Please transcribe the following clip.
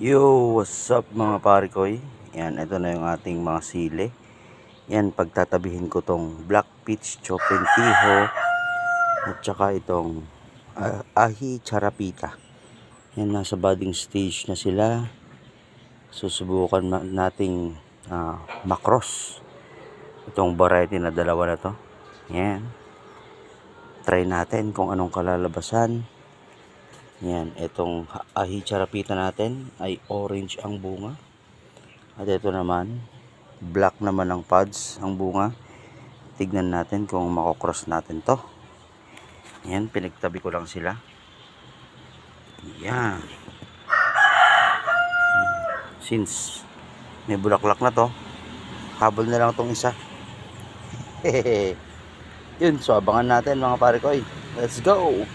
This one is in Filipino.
Yo, what's up mga parikoy? Yan, ito na yung ating mga sili. Yan, pagtatabihin ko tong black peach chopentiho at saka itong ahi charapita. Yan, nasa budding stage na sila. Susubukan nating macross itong variety na dalawa na to. Yan. Try natin kung anong kalalabasan. Yan, itong ahi charapita natin ay orange ang bunga. At ito naman, black naman ang pods ang bunga. Tignan natin kung makocross natin to. Yan, pinagtabi ko lang sila. Yan. Since may bulaklak na to, habol na lang tong isa. Yun, so abangan natin mga pare ko. Let's go!